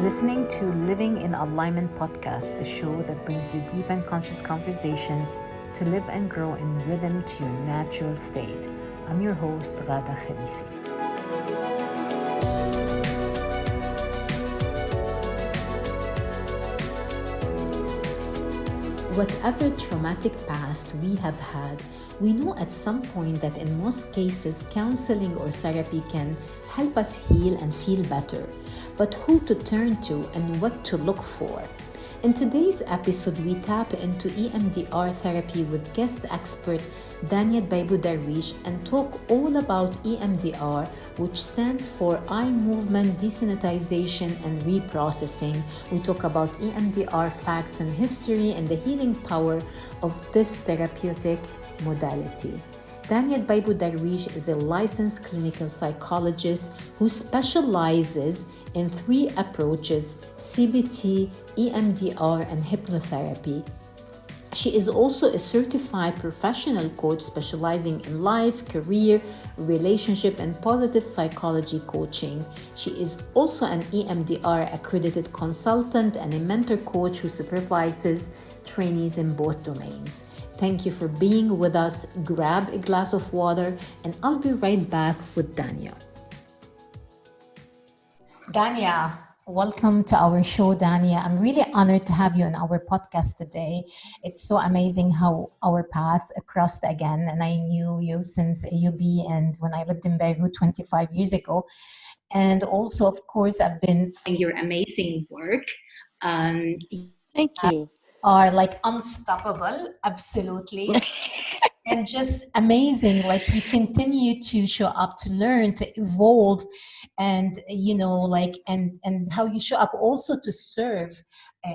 listening to Living in Alignment podcast, the show that brings you deep and conscious conversations to live and grow in rhythm to your natural state. I'm your host, Ghada Khalifeh. Whatever traumatic past we have had, we know at some point that in most cases, counseling or therapy can help us heal and feel better. But who to turn to and what to look for? In today's episode, we tap into EMDR therapy with guest expert Dania Dbaibo and talk all about EMDR, which stands for eye movement desensitization and reprocessing. We talk about EMDR facts and history and the healing power of this therapeutic modality. Dania Dbaibo is a licensed clinical psychologist who specializes in 3 approaches: CBT, EMDR, and hypnotherapy. She is also a certified professional coach specializing in life, career, relationship, and positive psychology coaching. She is also an EMDR accredited consultant and a mentor coach who supervises trainees in both domains. Thank you for being with us. Grab a glass of water and I'll be right back with Dania. Dania, welcome to our show, Dania. I'm really honored to have you on our podcast today. It's so amazing how our path crossed again. And I knew you since AUB and when I lived in Beirut 25 years ago. And also, of course, I've been seeing your amazing work. Thank you. Are like unstoppable, absolutely. And just amazing, like you continue to show up, to learn, to evolve, and and how you show up also to serve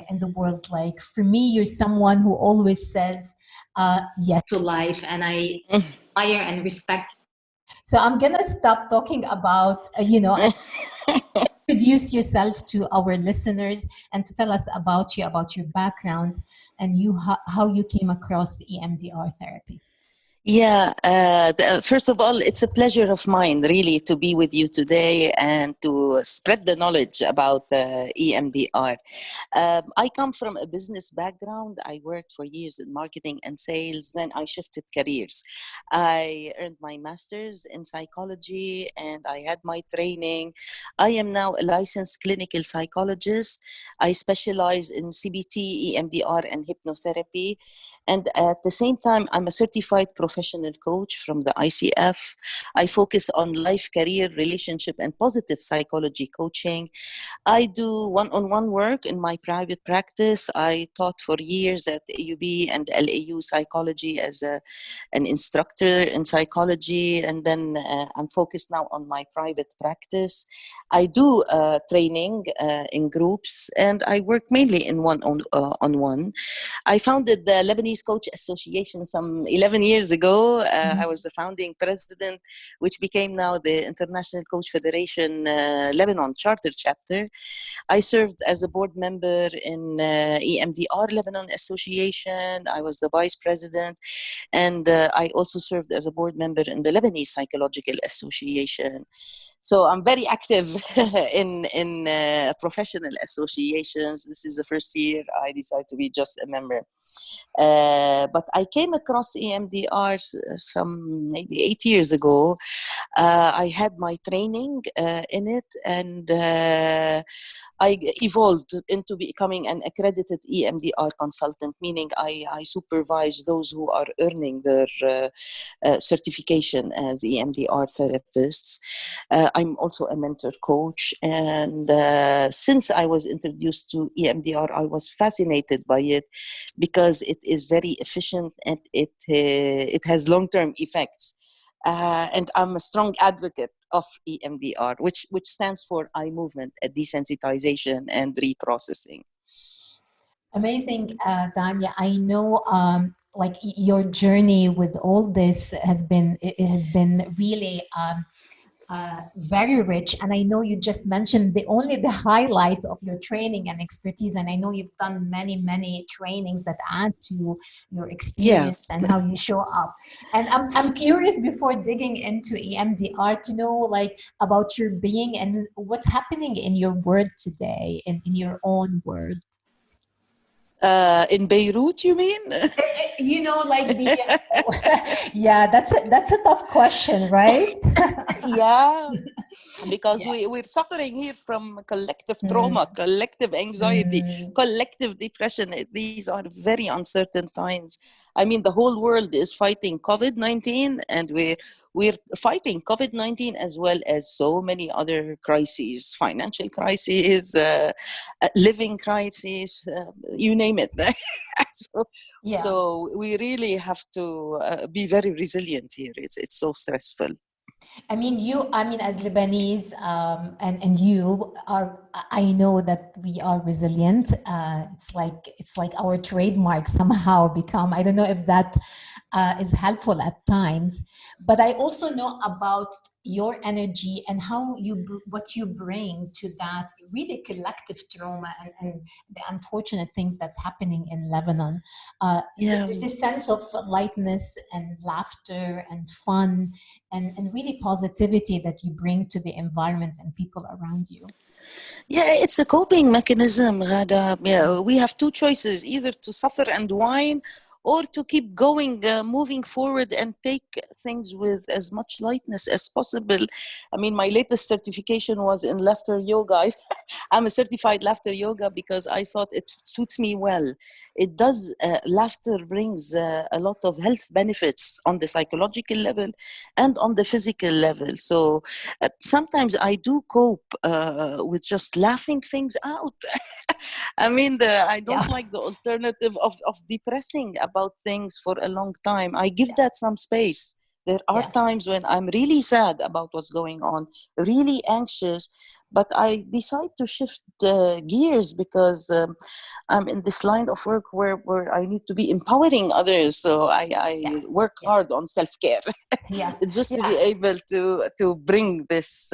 in the world. Like for me, you're someone who always says yes to life, and I admire and respect. So I'm gonna stop talking about introduce yourself to our listeners and to tell us about you, about your background, and how you came across EMDR therapy. Yeah, first of all, it's a pleasure of mine, really, to be with you today and to spread the knowledge about EMDR. I come from a business background. I worked for years in marketing and sales. Then I shifted careers. I earned my master's in psychology and I had my training. I am now a licensed clinical psychologist. I specialize in CBT, EMDR, and hypnotherapy. And at the same time, I'm a certified professional coach from the ICF. I focus on life, career, relationship, and positive psychology coaching. I do one-on-one work in my private practice. I taught for years at AUB and LAU psychology as an instructor in psychology. And then I'm focused now on my private practice. I do training in groups, and I work mainly in one-on-one. I founded the Lebanese Coach Association some 11 years ago. I was the founding president, which became now the International Coach Federation Lebanon Charter Chapter. I served as a board member in EMDR Lebanon Association. I was the vice president, and I also served as a board member in the Lebanese Psychological Association. So I'm very active in professional associations. This is the first year I decided to be just a member. But I came across EMDR some maybe 8 years ago. I had my training in it, and I evolved into becoming an accredited EMDR consultant, meaning I supervise those who are earning their certification as EMDR therapists. I'm also a mentor coach, and since I was introduced to EMDR, I was fascinated by it because it is very efficient and it has long-term effects. And I'm a strong advocate of EMDR, which stands for eye movement desensitization and reprocessing. Amazing, Dania. I know like your journey with all this has been really very rich. And I know you just mentioned only the highlights of your training and expertise. And I know you've done many, many trainings that add to your Yeah. experience and how you show up. And I'm curious before digging into EMDR to know like about your being and what's happening in your world today, in your own world. In Beirut, you mean? You know, like the yeah, that's a tough question, right? Yeah, because Yeah. we're suffering here from collective Mm, trauma, collective anxiety, mm, collective depression. These are very uncertain times. I mean, the whole world is fighting COVID-19, and we're fighting COVID-19 as well as so many other crises, financial crises, living crises, you name it. so, yeah. so we really have to be very resilient here. It's so stressful. I mean, as Lebanese, and you are, I know that we are resilient. It's like our trademark somehow become, I don't know if that is helpful at times, but I also know about your energy and how what you bring to that really collective trauma and the unfortunate things that's happening in Lebanon. Yeah. There's a sense of lightness and laughter and fun and really positivity that you bring to the environment and people around you. Yeah, it's a coping mechanism, Ghada. Yeah, we have two choices, either to suffer and whine or to keep going, moving forward and take things with as much lightness as possible. I mean, my latest certification was in laughter yoga. I'm a certified laughter yoga because I thought it suits me well. It does, laughter brings a lot of health benefits on the psychological level and on the physical level. So sometimes I do cope with just laughing things out. I mean, I Yeah, don't like the alternative of depressing about things for a long time. I give yeah, that some space. There are yeah, times when I'm really sad about what's going on, really anxious, but I decide to shift gears because I'm in this line of work where I need to be empowering others. So yeah, I work yeah, hard on self-care yeah, just to be yeah. able to bring this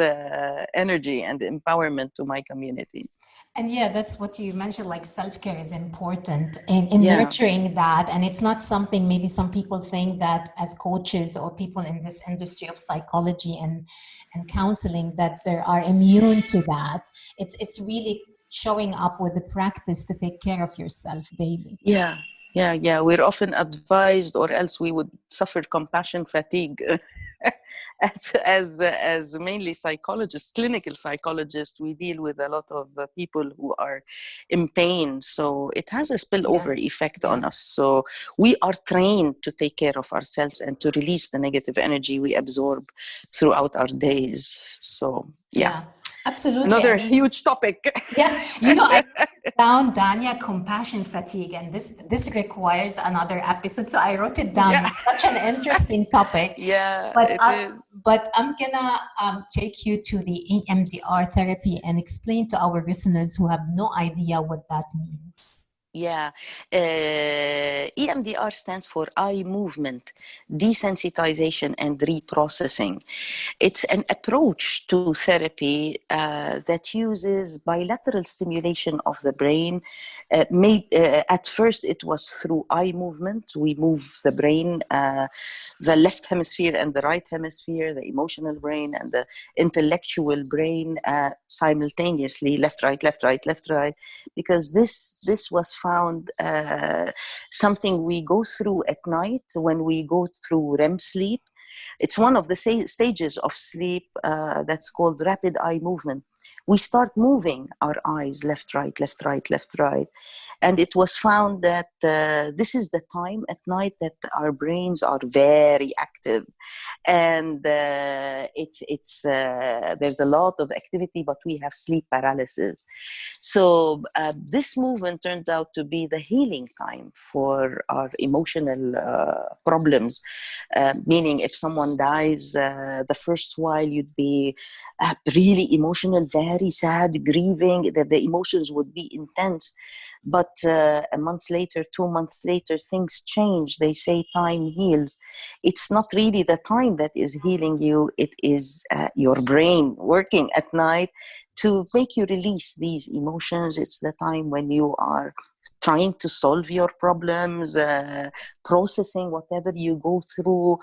energy and empowerment to my community. And yeah, that's what you mentioned, like self-care is important in Yeah. nurturing that. And it's not something maybe some people think that as coaches or people in this industry of psychology and counseling that they are immune to that. It's really showing up with the practice to take care of yourself daily. Yeah, yeah. We're often advised, or else we would suffer compassion fatigue. As mainly psychologists, clinical psychologists, we deal with a lot of people who are in pain. So it has a Yeah, spillover effect yeah. on us. So we are trained to take care of ourselves and to release the negative energy we absorb throughout our days. So yeah, Yeah, absolutely. I another mean, huge topic. yeah, you know, I down Dania compassion fatigue, and this requires another episode. So I wrote it down. Yeah, It's such an interesting topic, yeah, but it is. I'm gonna take you to the EMDR therapy and explain to our listeners who have no idea what that means. Yeah, EMDR stands for eye movement, desensitization, and reprocessing. It's an approach to therapy that uses bilateral stimulation of the brain. At first, it was through eye movement. We move the brain, the left hemisphere and the right hemisphere, the emotional brain and the intellectual brain simultaneously, left, right, left, right, left, right, because this was found something we go through at night when we go through REM sleep. It's one of the stages of sleep that's called rapid eye movement. We start moving our eyes left, right, left, right, left, right. And it was found that this is the time at night that our brains are very active. And there's a lot of activity, but we have sleep paralysis. So this movement turns out to be the healing time for our emotional problems. Meaning, if someone dies, the first while you'd be really emotional, very sad, grieving, that the emotions would be intense. But a month later, 2 months later, things change. They say time heals. It's not really the time that is healing you. It is your brain working at night to make you release these emotions. It's the time when you are trying to solve your problems, processing whatever you go through.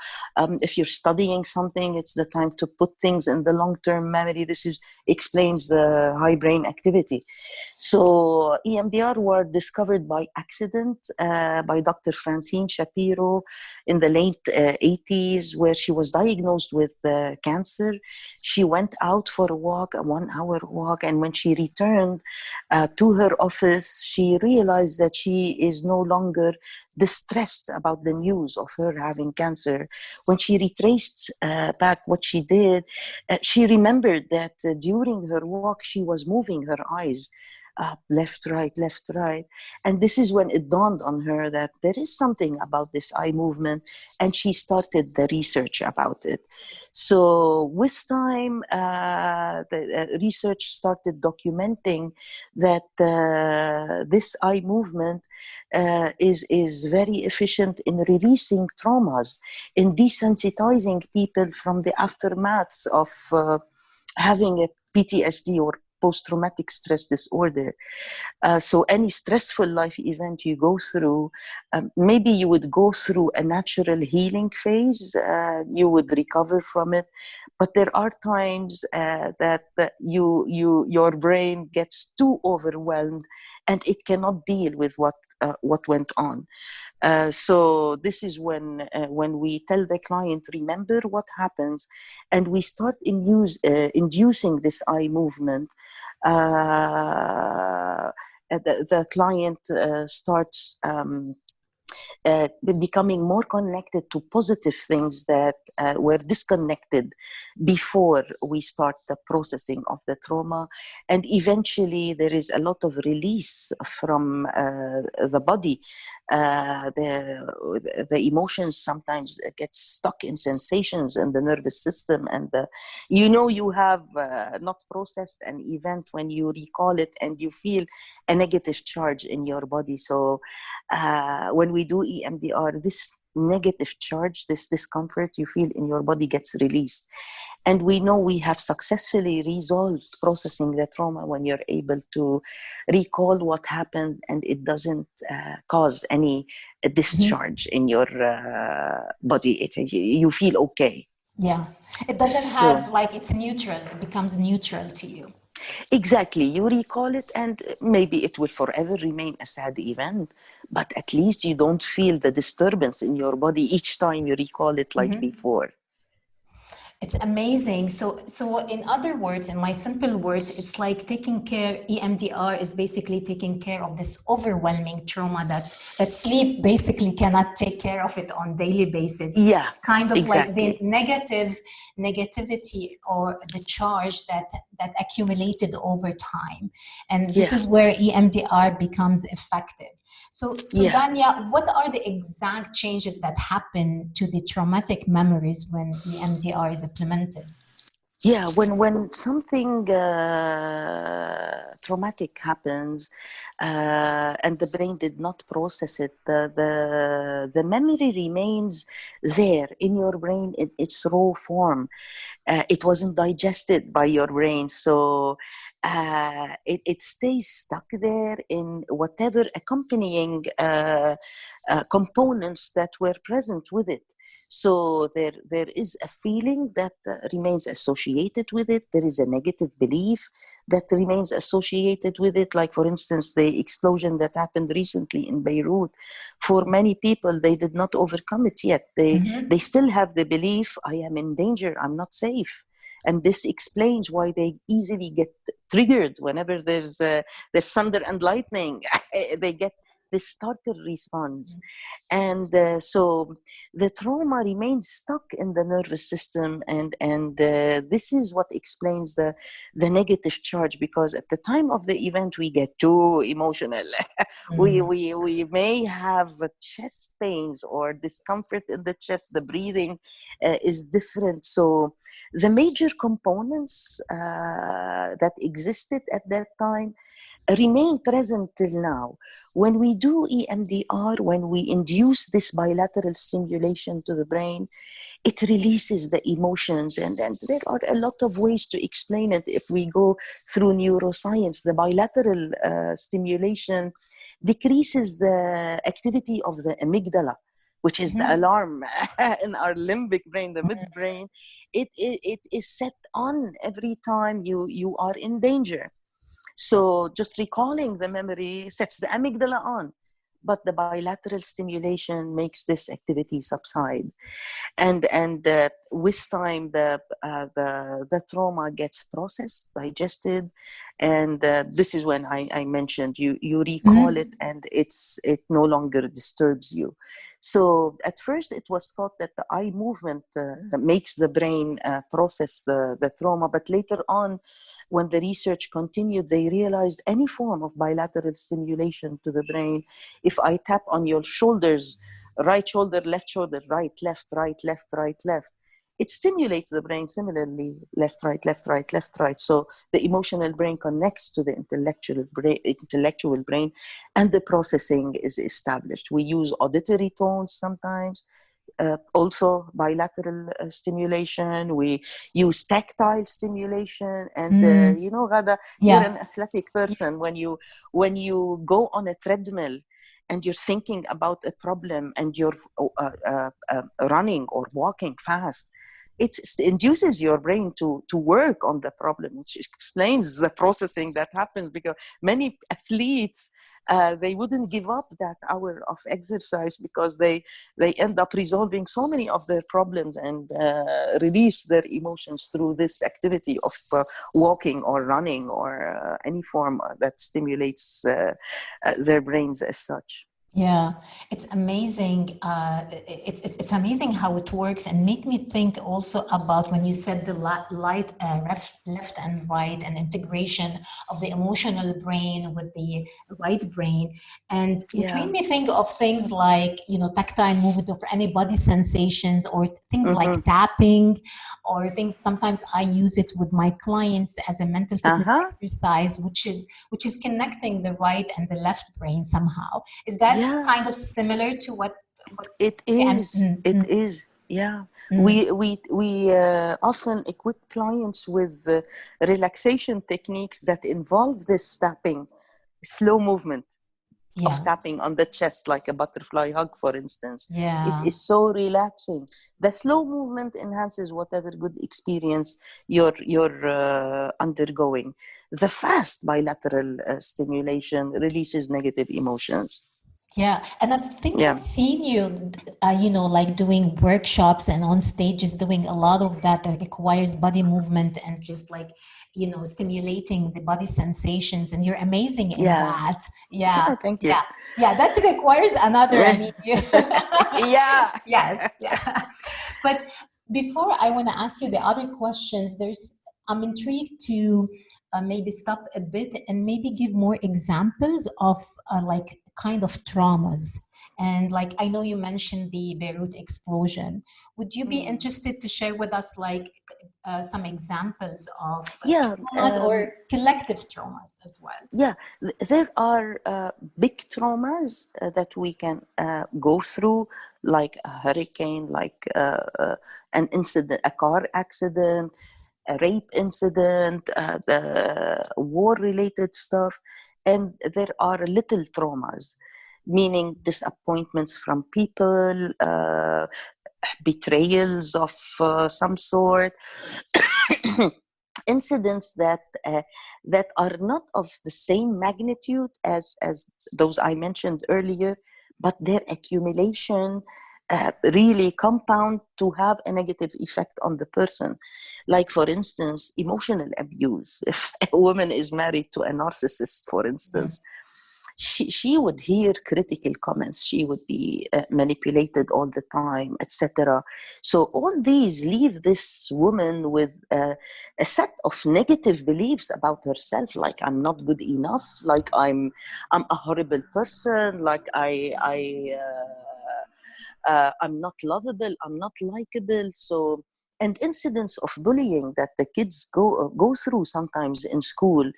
If you're studying something, it's the time to put things in the long-term memory. Explains the high brain activity. So EMDR were discovered by accident by Dr. Francine Shapiro in the late 80s, where she was diagnosed with cancer. She went out for a walk, a 1-hour walk, and when she returned to her office, she realized that she is no longer distressed about the news of her having cancer. When she retraced back what she did, she remembered that during her walk, she was moving her eyes up, left, right, left, right. And this is when it dawned on her that there is something about this eye movement, and she started the research about it. So with time, the research started documenting that this eye movement is very efficient in releasing traumas, in desensitizing people from the aftermaths of having a PTSD or post-traumatic stress disorder. So any stressful life event you go through, maybe you would go through a natural healing phase, you would recover from it, but there are times that your brain gets too overwhelmed and it cannot deal with what went on. So this is when we tell the client, remember what happens, and we start inducing this eye movement. The client starts becoming more connected to positive things that were disconnected before we start the processing of the trauma. And eventually there is a lot of release from the body. The emotions sometimes get stuck in sensations in the nervous system, and you have not processed an event when you recall it, and you feel a negative charge in your body. So when we do EMDR, this negative charge, this discomfort you feel in your body gets released. And we know we have successfully resolved processing the trauma when you're able to recall what happened and it doesn't cause any discharge in your body. You feel okay. Yeah. It doesn't have, like, it's neutral. It becomes neutral to you. Exactly. You recall it, and maybe it will forever remain a sad event, but at least you don't feel the disturbance in your body each time you recall it like before. It's amazing. So in other words, in my simple words, it's like taking care, EMDR is basically taking care of this overwhelming trauma that sleep basically cannot take care of it on daily basis. Yeah, It's kind of exactly. like the negativity or the charge that accumulated over time. And this is where EMDR becomes effective. So Dania, what are the exact changes that happen to the traumatic memories when EMDR is implemented? Yeah, when something traumatic happens and the brain did not process it, the memory remains there in your brain in its raw form. It wasn't digested by your brain, so it stays stuck there in whatever accompanying components that were present with it. So there is a feeling that remains associated with it. There is a negative belief that remains associated with it. Like, for instance, the explosion that happened recently in Beirut. For many people, they did not overcome it yet. They still have the belief, I am in danger, I'm not safe. And this explains why they easily get triggered whenever there's thunder and lightning. They get this startle response. And so the trauma remains stuck in the nervous system, and this is what explains the negative charge, because at the time of the event we get too emotional. We may have chest pains or discomfort in the chest. The breathing is different. So the major components that existed at that time remain present till now. When we do EMDR, when we induce this bilateral stimulation to the brain, it releases the emotions. And there are a lot of ways to explain it. If we go through neuroscience, the bilateral stimulation decreases the activity of the amygdala, which is the alarm in our limbic brain, the midbrain. It is set on every time you are in danger. So just recalling the memory sets the amygdala on, but the bilateral stimulation makes this activity subside. And with time, the trauma gets processed, digested, and this is when I mentioned you recall it, and it no longer disturbs you. So at first it was thought that the eye movement makes the brain process the trauma, but later on, when the research continued, they realized any form of bilateral stimulation to the brain, if I tap on your shoulders, right shoulder, right, left, right, left, right, left, it stimulates the brain similarly, left, right, left, right, left, right. So the emotional brain connects to the intellectual brain, and the processing is established. We use auditory tones sometimes, also bilateral stimulation. We use tactile stimulation, and Ghada, you're an athletic person. When you go on a treadmill and you're thinking about a problem and you're running or walking fast, it induces your brain to work on the problem, which explains the processing that happens, because many athletes, they wouldn't give up that hour of exercise because they end up resolving so many of their problems and release their emotions through this activity of walking or running or any form that stimulates their brains as such. Yeah, it's amazing. It's amazing how it works, and make me think also about when you said the light left and right, and integration of the emotional brain with the right brain, and which made me think of things like tactile movement of any body sensations, or things like tapping, or things. Sometimes I use it with my clients as a mental fitness exercise, which is connecting the right and the left brain somehow. Is that kind of similar to what it is? It is. Yeah. We often equip clients with relaxation techniques that involve this tapping, slow movement of tapping on the chest, like a butterfly hug, for instance. It is so relaxing. The slow movement enhances whatever good experience you're undergoing. The fast bilateral stimulation releases negative emotions. Yeah, and I think I've seen you, like doing workshops and on stages, doing a lot of that requires body movement and just like, stimulating the body sensations. And you're amazing in that. Yeah, thank you. Yeah, that requires another. I mean, yeah. Yes, yeah. But before I want to ask you the other questions, I'm intrigued to maybe stop a bit and maybe give more examples of like kind of traumas. And like, I know you mentioned the Beirut explosion. Would you be interested to share with us like some examples of traumas or collective traumas as well? Yeah, there are big traumas that we can go through, like a hurricane, like an incident, a car accident, a rape incident, the war-related stuff. And there are little traumas, meaning disappointments from people, betrayals of some sort, incidents that are not of the same magnitude as those I mentioned earlier, but their accumulation really compound to have a negative effect on the person. Like, for instance, emotional abuse. If a woman is married to a narcissist, for instance, she would hear critical comments. She would be manipulated all the time, etc. So all these leave this woman with a set of negative beliefs about herself, like I'm not good enough, like I'm a horrible person, like I'm not lovable, I'm not likable. So, and incidents of bullying that the kids go through sometimes in school,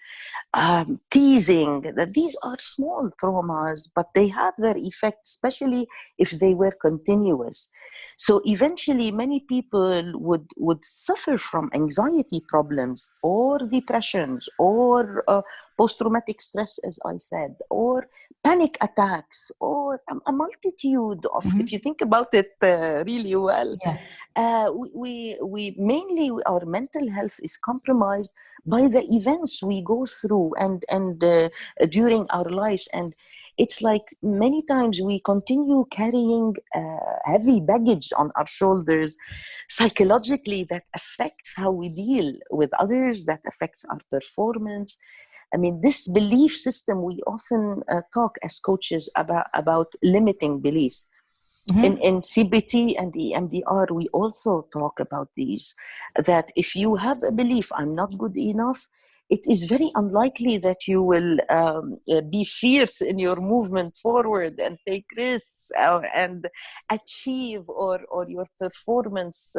teasing, that these are small traumas, but they have their effect, especially if they were continuous. So eventually many people would suffer from anxiety problems or depressions or post-traumatic stress, as I said, or panic attacks, or a multitude of, if you think about it really well, Yeah. we mainly, our mental health is compromised by the events we go through and during our lives. And it's like many times we continue carrying heavy baggage on our shoulders psychologically that affects how we deal with others, that affects our performance. I mean, this belief system, we often talk as coaches about limiting beliefs. In CBT and EMDR, we also talk about these, that if you have a belief, I'm not good enough, it is very unlikely that you will be fierce in your movement forward and take risks and achieve, or your performance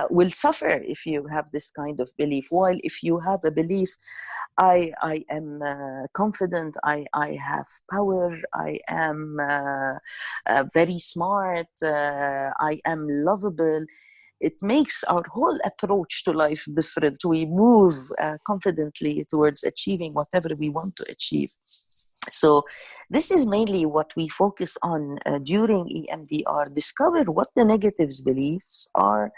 will suffer if you have this kind of belief. While if you have a belief, I am confident, I have power, I am very smart, I am lovable, it makes our whole approach to life different. We move confidently towards achieving whatever we want to achieve. So this is mainly what we focus on during EMDR: discover what the negatives beliefs are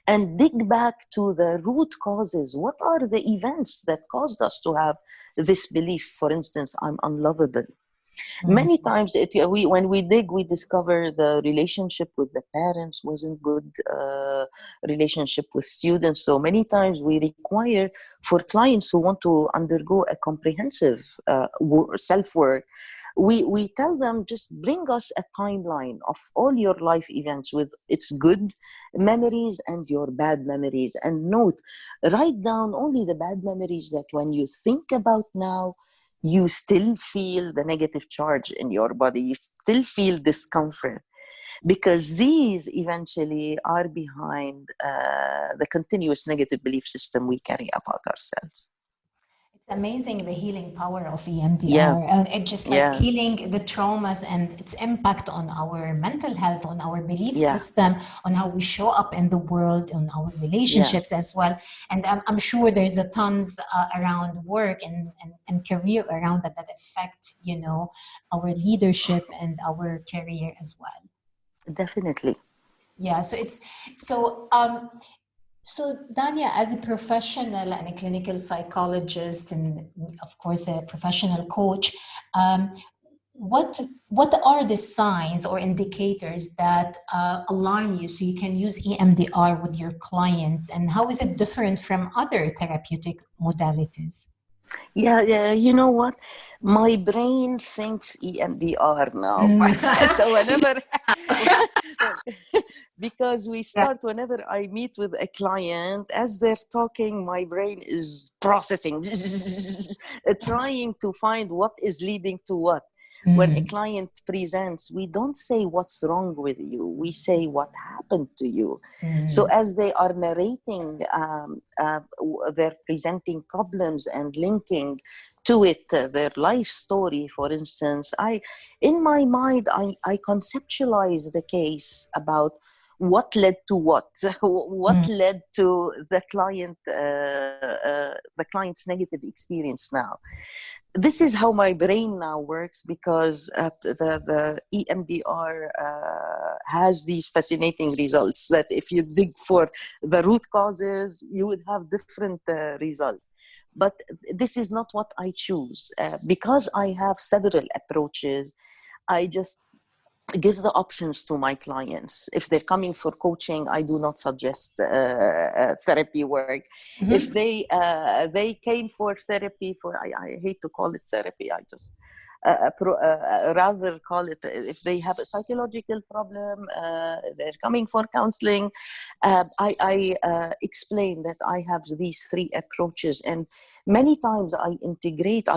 and dig back to the root causes. What are the events that caused us to have this belief? For instance, I'm unlovable. Many times when we dig, we discover the relationship with the parents wasn't good, relationship with students. So many times we require, for clients who want to undergo a comprehensive self-work, we tell them, just bring us a timeline of all your life events with its good memories and your bad memories. And note, write down only the bad memories that when you think about now, you still feel the negative charge in your body, you still feel discomfort, because these eventually are behind the continuous negative belief system we carry about ourselves. It's amazing, the healing power of EMDR. Yeah, It's just like yeah, healing the traumas and its impact on our mental health, on our belief yeah, system, on how we show up in the world, on our yeah, relationships as well. And I'm sure there's a tons around work and career around that affect, our leadership and our career as well. definitely. Yeah, so Dania, as a professional and a clinical psychologist, and of course a professional coach, what are the signs or indicators that alarm you so you can use EMDR with your clients, and how is it different from other therapeutic modalities? Yeah, you know what? My brain thinks EMDR now. So whenever, because we start, whenever I meet with a client, as they're talking, my brain is processing, trying to find what is leading to what. When a client presents, we don't say what's wrong with you, we say what happened to you. So as they are narrating, they're presenting problems and linking to it their life story. For instance, in my mind, I conceptualize the case about what led to what led to the client's negative experience now. This is how my brain now works, because the EMDR has these fascinating results that if you dig for the root causes, you would have different results. But this is not what I choose. Because I have several approaches, I just give the options to my clients. If they're coming for coaching, I do not suggest therapy work. If they came for therapy, I hate to call it therapy, I just rather call it, if they have a psychological problem, they're coming for counseling. I explain that I have these three approaches, and many times I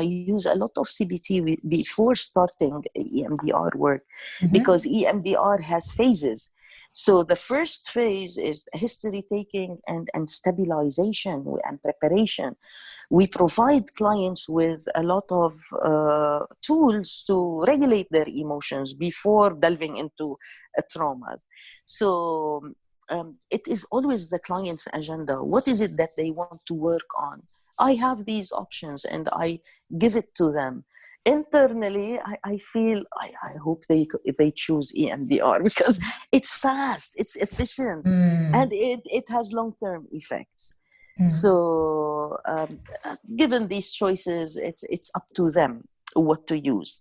use a lot of CBT before starting EMDR work, because EMDR has phases. So the first phase is history taking and stabilization and preparation. We provide clients with a lot of tools to regulate their emotions before delving into traumas. So it is always the client's agenda. What is it that they want to work on? I have these options and I give it to them. Internally, I feel, I hope they choose EMDR because it's fast, it's efficient, and it has long-term effects. So given these choices, it's up to them what to use.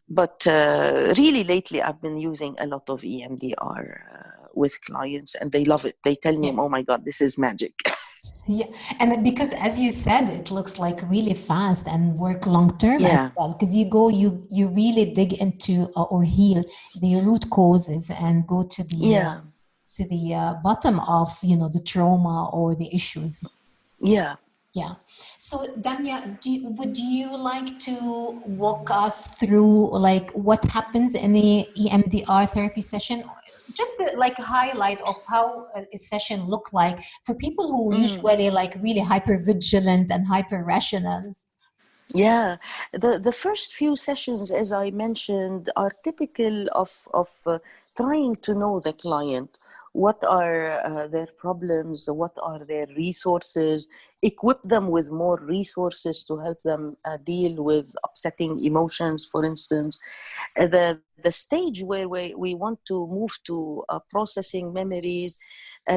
But really lately, I've been using a lot of EMDR with clients, and they love it. They tell me, oh my God, this is magic. Yeah, and because as you said, it looks like really fast and work long term as well. Because you really dig into or heal the root causes and go to the bottom of the trauma or the issues. Yeah. Yeah. So Dania, would you like to walk us through like what happens in the EMDR therapy session? Just like a highlight of how a session look like for people who usually like really hyper vigilant and hyper rationals. Yeah, the first few sessions, as I mentioned, are typical of trying to know the client. What are their problems? What are their resources? Equip them with more resources to help them deal with upsetting emotions, for instance. The stage where we want to move to processing memories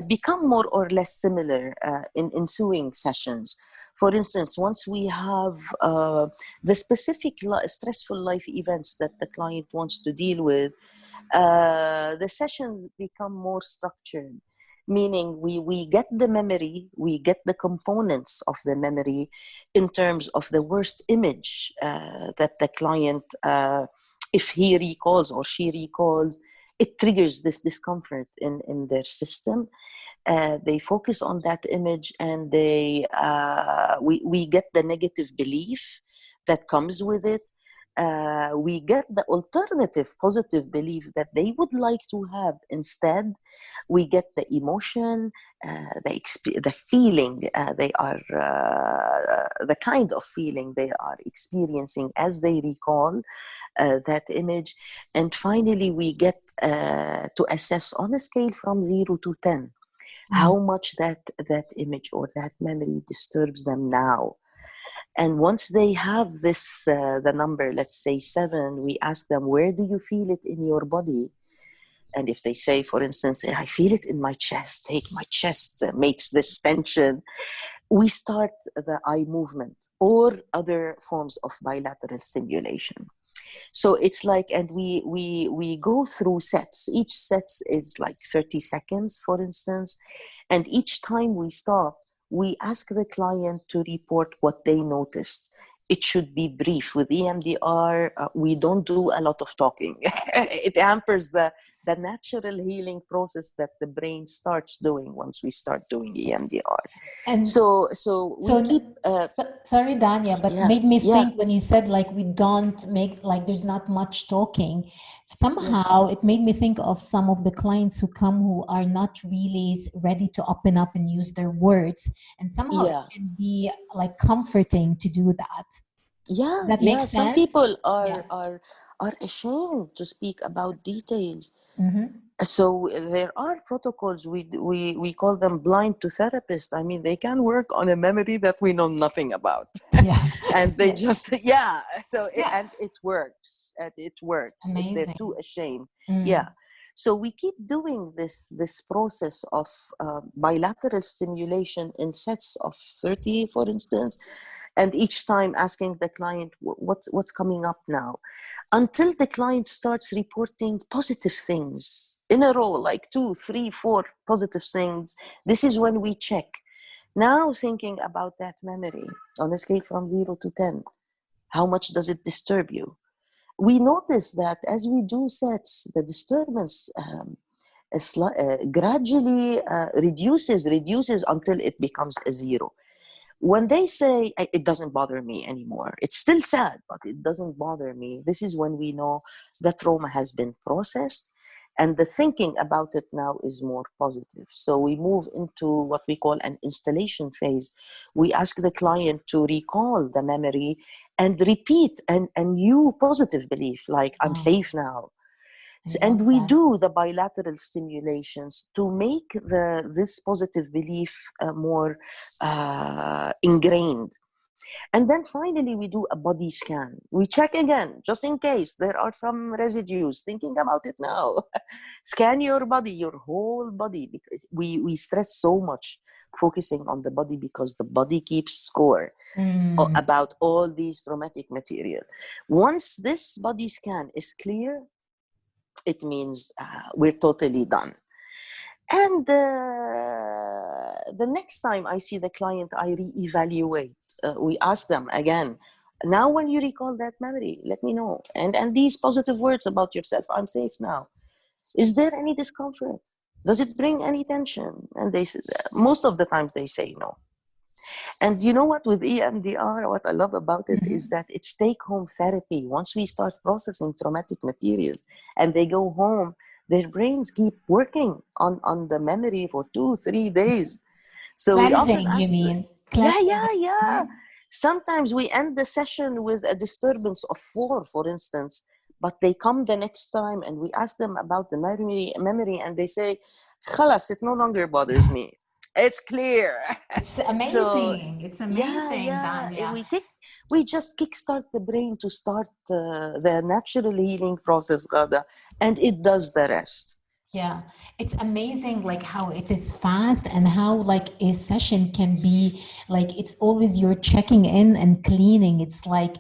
become more or less similar in ensuing sessions. For instance, once we have the specific stressful life events that the client wants to deal with, the sessions become more structured. Meaning we get the memory, we get the components of the memory in terms of the worst image that the client, if he recalls or she recalls, it triggers this discomfort in their system. They focus on that image, and we get the negative belief that comes with it. We get the alternative positive belief that they would like to have instead. We get the emotion, the feeling they are, the kind of feeling they are experiencing as they recall that image. And finally, we get to assess on a scale from 0 to 10 how much that image or that memory disturbs them now. And once they have this, the number, let's say 7, we ask them, where do you feel it in your body? And if they say, for instance, I feel it in my chest, my chest makes this tension, we start the eye movement or other forms of bilateral stimulation. So it's like, and we go through sets. Each set is like 30 seconds, for instance. And each time we stop, we ask the client to report what they noticed. It should be brief. With EMDR, we don't do a lot of talking. It hampers the natural healing process that the brain starts doing once we start doing EMDR. And so we keep... sorry, Dania, but made me think when you said like we don't make, like there's not much talking, somehow it made me think of some of the clients who come who are not really ready to open up and use their words, and somehow it can be like comforting to do that. Does that make sense? Some people are ashamed to speak about details. So there are protocols, we call them blind to therapist. I mean, they can work on a memory that we know nothing about. And they just, and it works. Amazing. If they're too ashamed. Mm. So we keep doing this process of bilateral stimulation in sets of 30, for instance. And each time asking the client, what's coming up now? Until the client starts reporting positive things in a row, like 2, 3, 4 positive things. This is when we check. Now thinking about that memory on a scale from 0 to 10, how much does it disturb you? We notice that as we do sets, the disturbance gradually reduces until it becomes a 0. When they say it doesn't bother me anymore, it's still sad, but it doesn't bother me, this is when we know the trauma has been processed and the thinking about it now is more positive. So we move into what we call an installation phase. We ask the client to recall the memory and repeat a new positive belief, like I'm Wow, safe now. I And love we that. do the bilateral stimulations to make this positive belief more ingrained. And then finally, we do a body scan. We check again, just in case there are some residues. Thinking about it now. Scan your body, your whole body, because we stress so much focusing on the body because the body keeps score Mm. about all these traumatic material. Once this body scan is clear, it means we're totally done. And the next time I see the client, I reevaluate. We ask them again, now when you recall that memory, let me know. And these positive words about yourself, I'm safe now. Is there any discomfort? Does it bring any tension? And they most of the times they say no. And you know what, with EMDR, what I love about it is Mhm. that it's take-home therapy. Once we start processing traumatic material and they go home, their brains keep working on the memory for 2, 3 days. So we often Cleansing, you ask, mean? yeah, Cleansing. yeah, yeah. Yeah. Sometimes we end the session with a disturbance of 4, for instance, but they come the next time and we ask them about the memory and they say, "Khalas, it no longer bothers me. It's clear." It's So amazing. It's yeah, amazing, yeah. Dania. We just kickstart the brain to start the natural healing process, Ghada, and it does the rest. Yeah, it's amazing like how it is fast and how like a session can be like it's always you're checking in and cleaning. It's like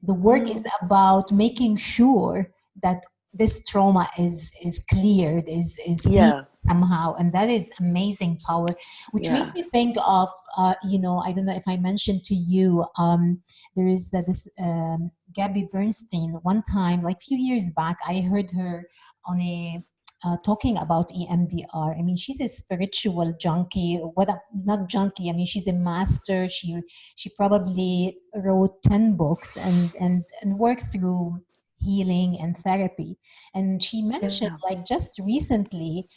the work is Mm, about making sure that this trauma is cleared, is healed yeah, somehow, and that is amazing power. Which makes yeah, me think of I don't know if I mentioned to you there is this Gabby Bernstein. One time, like few years back, I heard her on a talking about EMDR. I mean, she's a spiritual junkie. Not junkie. I mean, she's a master. She probably wrote 10 books and worked through healing and therapy. And she mentioned, yeah, like just recently,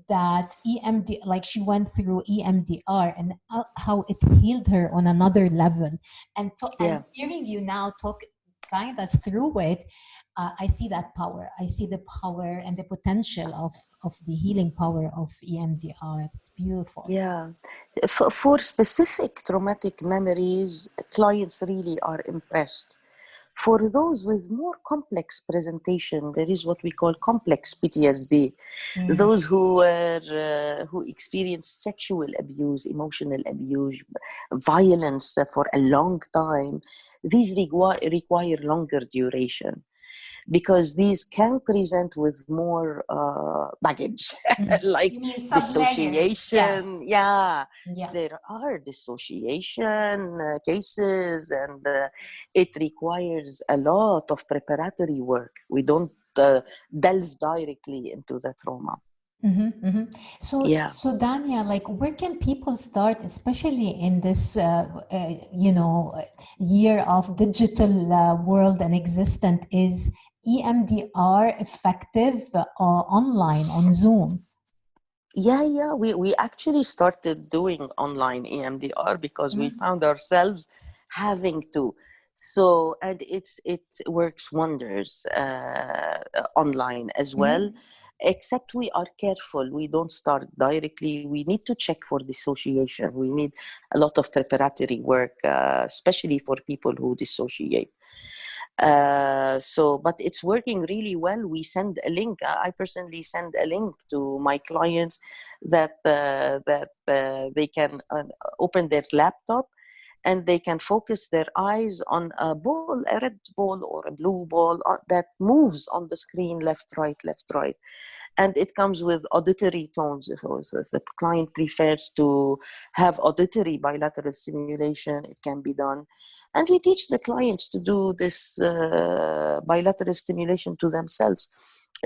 that EMD, like she went through EMDR and how it healed her on another level. And yeah. hearing you now guide us through it, I see that power. I see the power and the potential of the healing power of EMDR. It's beautiful. Yeah, for specific traumatic memories, clients really are impressed. For those with more complex presentation, there is what we call complex PTSD. Mm. Those who experience sexual abuse, emotional abuse, violence for a long time, these require longer duration because these can present with more baggage, Mm. like You mean sublayers? Yeah, dissociation. Yeah, yeah. there are dissociation cases, and it requires a lot of preparatory work. We don't delve directly into the trauma. Mm-hmm, mm-hmm. Yeah. So Dania, like, where can people start, especially in this, year of digital world and existent? Is EMDR effective online on Zoom? Yeah. We actually started doing online EMDR because we Mm-hmm, found ourselves having to. So, and it works wonders online as well, mm-hmm, except we are careful. We don't start directly. We need to check for dissociation. We need a lot of preparatory work, especially for people who dissociate. But it's working really well. We send a link. I personally send a link to my clients that they can open their laptop and they can focus their eyes on a ball, a red ball or a blue ball that moves on the screen, left, right. And it comes with auditory tones. If the client prefers to have auditory bilateral stimulation, it can be done. And we teach the clients to do this bilateral stimulation to themselves,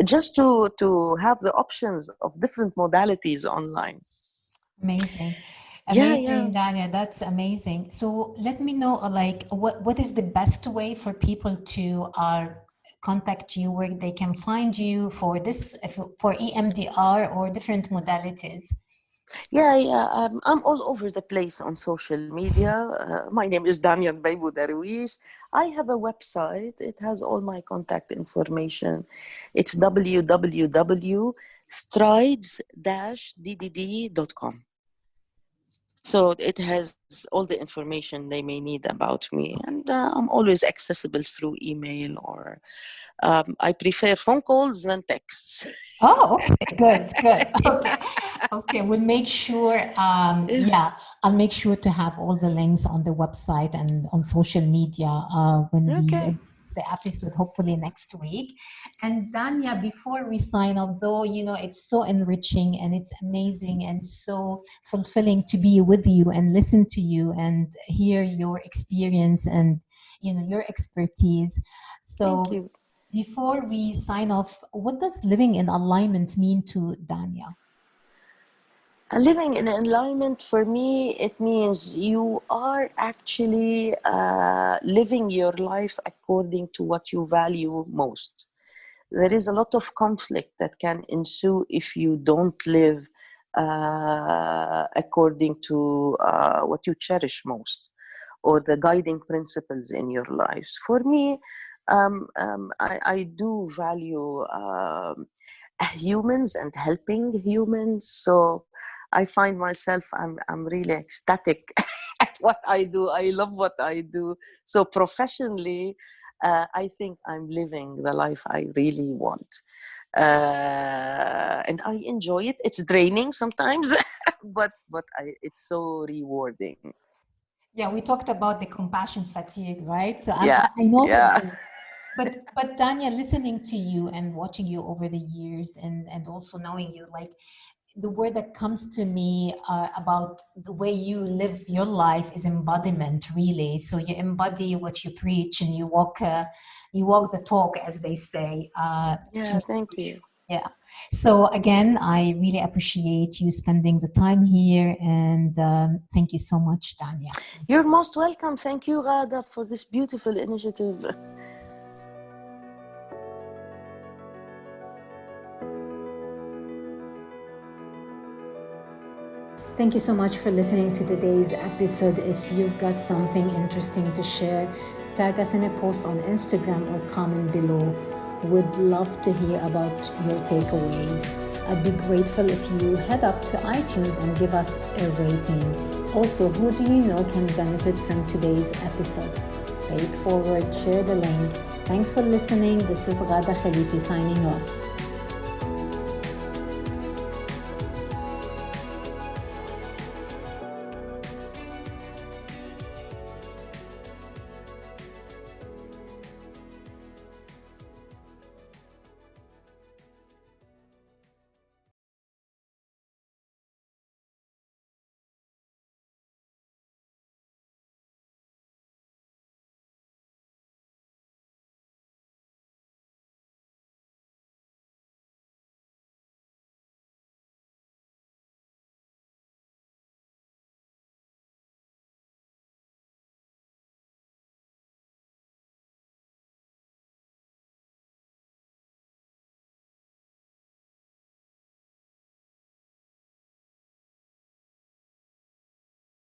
just to have the options of different modalities online. Amazing. Yeah. Dania, that's amazing. So let me know, like, what is the best way for people to contact you, where they can find you for this, for EMDR or different modalities? Yeah. I'm all over the place on social media. My name is Dania Dbaibo. I have a website. It has all my contact information. It's www.strides-ddd.com. So it has all the information they may need about me. And I'm always accessible through email, or I prefer phone calls than texts. Oh, okay, good. Okay, we'll make sure, I'll make sure to have all the links on the website and on social media when we Okay. the episode, hopefully next week. And Dania, before we sign off, though, it's so enriching and it's amazing and so fulfilling to be with you and listen to you and hear your experience and, your expertise. Thank So you. before we sign off, what does living in alignment mean to Dania? Living in alignment, for me, it means you are actually living your life according to what you value most. There is a lot of conflict that can ensue if you don't live according to what you cherish most, or the guiding principles in your lives. For me, I do value humans and helping humans. So I find myself, I'm really ecstatic at what I do. I love what I do. So professionally, I think I'm living the life I really want. And I enjoy it. It's draining sometimes, but it's so rewarding. Yeah, we talked about the compassion fatigue, right? So Yeah, I know that yeah. but Dania, listening to you and watching you over the years and also knowing you, like, the word that comes to me about the way you live your life is embodiment, really. So you embody what you preach and you walk the talk, as they say. Yeah, thank you. Yeah. So again, I really appreciate you spending the time here, and thank you so much, Dania. You're most welcome. Thank you, Ghada, for this beautiful initiative. Thank you so much for listening to today's episode. If you've got something interesting to share, tag us in a post on Instagram or comment below. We'd love to hear about your takeaways. I'd be grateful if you head up to iTunes and give us a rating. Also, who do you know can benefit from today's episode? Pay it forward, share the link. Thanks for listening. This is Ghada Khalifeh signing off.